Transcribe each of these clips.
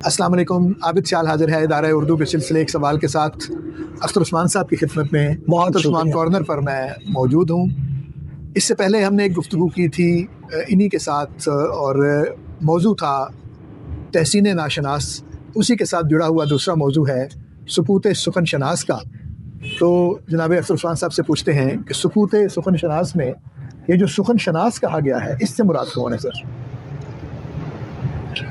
السلام علیکم. عابد شال حاضر ہے ادارہ اردو کے سلسلے ایک سوال کے ساتھ اختر عثمان صاحب کی خدمت میں. بہت عثمان کارنر پر میں موجود ہوں. اس سے پہلے ہم نے ایک گفتگو کی تھی انہی کے ساتھ اور موضوع تھا تحسین ناشناس. اسی کے ساتھ جڑا ہوا دوسرا موضوع ہے سکوت سخن شناس کا. تو جناب اختر عثمان صاحب سے پوچھتے ہیں کہ سکوت سخن شناس میں یہ جو سخن شناس کہا گیا ہے اس سے مراد کون ہے سر؟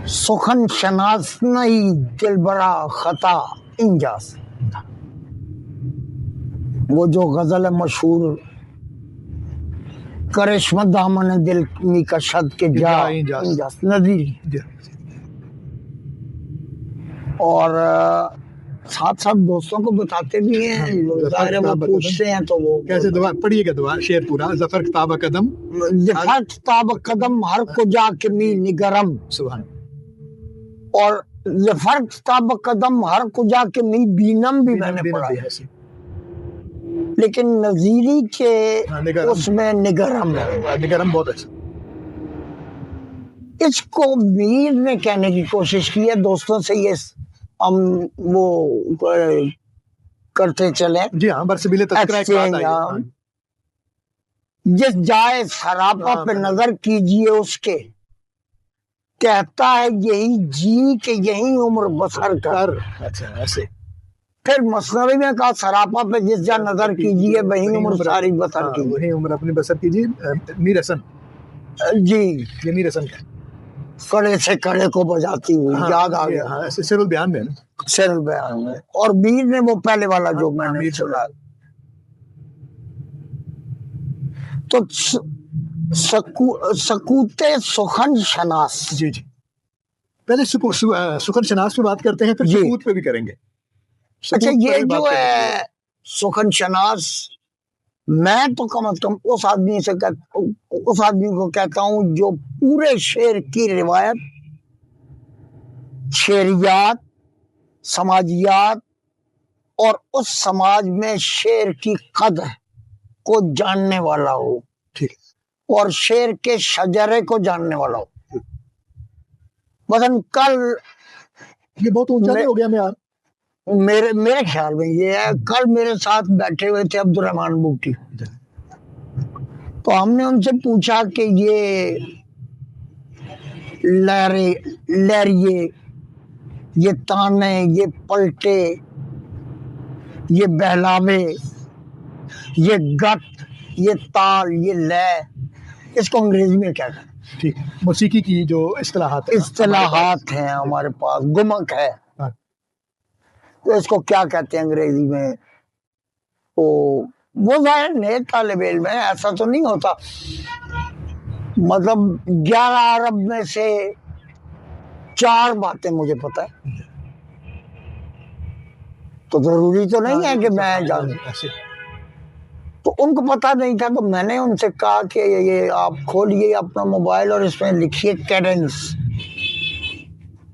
سخن شناس نہیں دل برا خطا انجاز، وہ جو غزل مشہور کرشمہ دامن دل می کشد کے جا انجاز نظیر. اور ساتھ ساتھ دوستوں کو بتاتے بھی ہیں، ظاہر وہ پوچھتے ہیں تو وہ کیسے دعا پڑھیے گا. دعا شعر پورا. ظفر کتاب قدم ظفر کتاب قدم ہر کجا کے می نگرم، سبحان. اور ظفر کتاب قدم ہر کجا کے می بینم بھی میں نے پڑھا ہے، لیکن نظیری کے اس میں نگرم ہے. نگرم بہت اچھا. اس کو میر نے کہنے کی کوشش کی ہے دوستوں سے، یہ ہم وہ کرتے چلیں. جی ہاں، برسبیل تذکرہ ایک بات آئی ہے. جس جائے سراپا پہ نظر کیجئے اس کے، کہتا ہے یہی جی کہ یہی عمر بسر کر. اچھا ایسے. پھر مثنوی میں کہا سراپا پہ جس جا نظر کیجئے وہی عمر ساری بسر کیجئے. وہی عمر اپنی بسر کیجئے. میر حسن جی یہ میر حسن کا کڑے سے کڑے کو بجاتی ہوئی یاد آ گیا. ایسے سر البیان میں سر البیان میں. اور میر نے وہ پہلے والا جو میں نے سنا. تو سکوت سخن شناس. جی جی پہلے سخن شناس پہ بات کرتے ہیں، پھر سکوت پہ بھی کریں گے. اچھا یہ جو ہے سخن شناس، میں تو کم از کم اس آدمی کو کہتا ہوں جو پورے شعر کی روایت، شعریات، سماجیات اور اس سماج میں شعر کی قدر کو جاننے والا ہو اور شعر کے شجرے کو جاننے والا ہو. مثلا کل یہ بہت اونچا نہیں ہو گیا میں آپ میرے خیال میں یہ ہے، کل میرے ساتھ بیٹھے ہوئے تھے عبدالرحمان بوٹی، تو ہم نے ان سے پوچھا کہ یہ لہریے، یہ تانے، یہ پلٹے، یہ بہلاوے، یہ گت، یہ تال، یہ لے، اس کو انگریزی میں کیا کہتے ہیں؟ ٹھیک. موسیقی کی جو اصطلاحات ہیں ہمارے پاس، گمک ہے، تو اس کو کیا کہتے ہیں انگریزی میں؟ وہ ظاہر نئے طالب علم ہے، ایسا تو نہیں ہوتا. مطلب 11 عرب میں سے 4 باتیں مجھے پتہ ہے، تو ضروری تو نہیں ہے کہ میں جانوں. تو ان کو پتہ نہیں تھا، تو میں نے ان سے کہا کہ یہ آپ کھولیے اپنا موبائل اور اس میں لکھیے کیڈنس.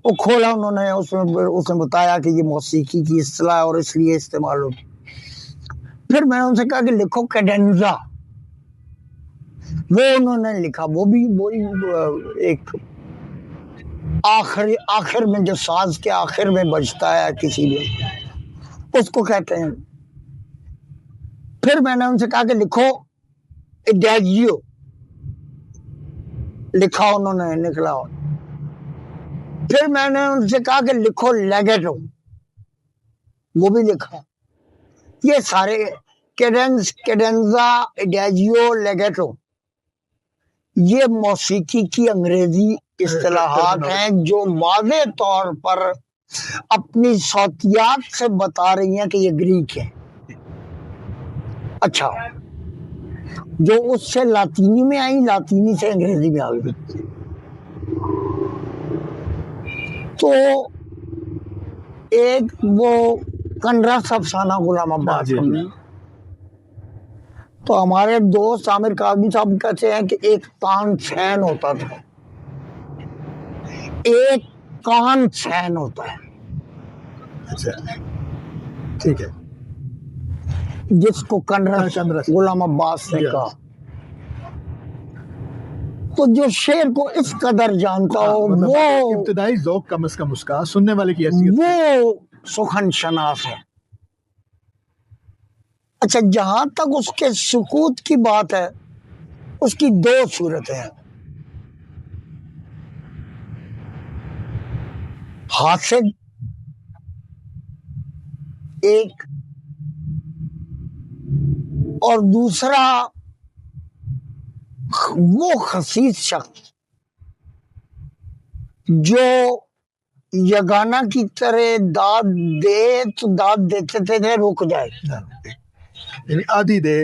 وہ کھولا انہوں نے، اس نے بتایا کہ یہ موسیقی کی اصطلاح اور اس لیے استعمال ہو. پھر میں نے ان سے کہا کہ لکھو کیڈنزا. وہ انہوں نے لکھا. وہ بھی وہی ایک آخر میں جو ساز کے آخر میں بجتا ہے کسی میں، اس کو کہتے ہیں. پھر میں نے ان سے کہا کہ لکھو ایڈیجیو. لکھا انہوں نے، نکلا. پھر میں نے ان سے کہا کہ لکھو لیگیٹو. وہ بھی لکھا. یہ سارے کیڈنس، کیڈنزا، ایڈیجیو، لیگیٹو، یہ موسیقی کی انگریزی اصطلاحات ہیں جو واضح طور پر اپنی صوتیات سے بتا رہی ہیں کہ یہ گریک ہے. اچھا، جو اس سے لاطینی میں آئی، لاطینی سے انگریزی میں آ گئی. تو ایک وہ کنرس افسانہ غلام عباس، تو ہمارے دوست عامر کاظمی صاحب کہتے ہیں کہ ایک کان چھین ہوتا تھا، ایک کان چھین ہوتا ہے. اچھا ٹھیک ہے. جس کو کنرس غلام عباس نے کہا. تو جو شعر کو اس قدر جانتا ہو مطلب وہ ابتدائی ذوق کم از کم اس کا سننے والے کی حیثیت وہ سخن شناس ہے. اچھا جہاں تک اس کے سکوت کی بات ہے، اس کی دو صورتیں ہیں. حاسد ایک، اور دوسرا وہ خسیس شخص جو یگانہ کی طرح داد دے تو داد دیتے تھے رک جائے، یعنی آدھی دے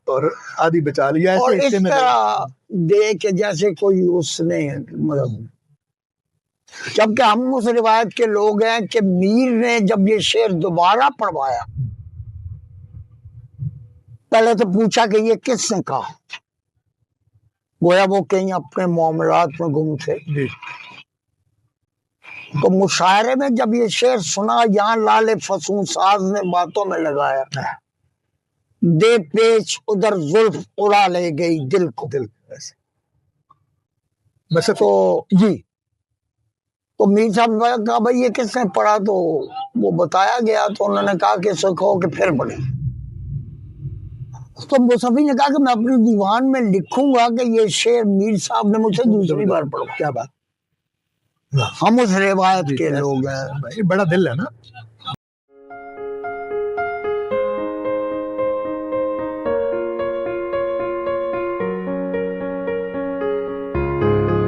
اور آدھی بچا لیا، اور ایسے اس حصے میں طرح دے کہ جیسے کوئی اس نے مطلب. جبکہ ہم اس روایت کے لوگ ہیں کہ میر نے جب یہ شعر دوبارہ پڑھوایا، پہلے تو پوچھا کہ یہ کس نے کہا، گویا وہ کہیں اپنے معاملات میں گم تھے. جی تو مشاعرے میں جب یہ شعر سنا، یہاں لال فسون ساز نے باتوں میں لگایا، دے پیچ ادھر زلف اڑا لے گئی دل کو. دل ایسے بس تو جی تو میر صاحب نے کہا بھائی یہ کس نے پڑھا، تو وہ بتایا گیا، تو انہوں نے کہا کہ سکھو کہ پھر پڑھیں. تو مصطفی نے کہا کہ میں اپنی دیوان میں لکھوں گا کہ یہ شعر میر صاحب نے مجھ سے دوسری بار پڑھا. کیا بات، ہم اس روایت کے لوگ ہیں. بڑا دل ہے نا.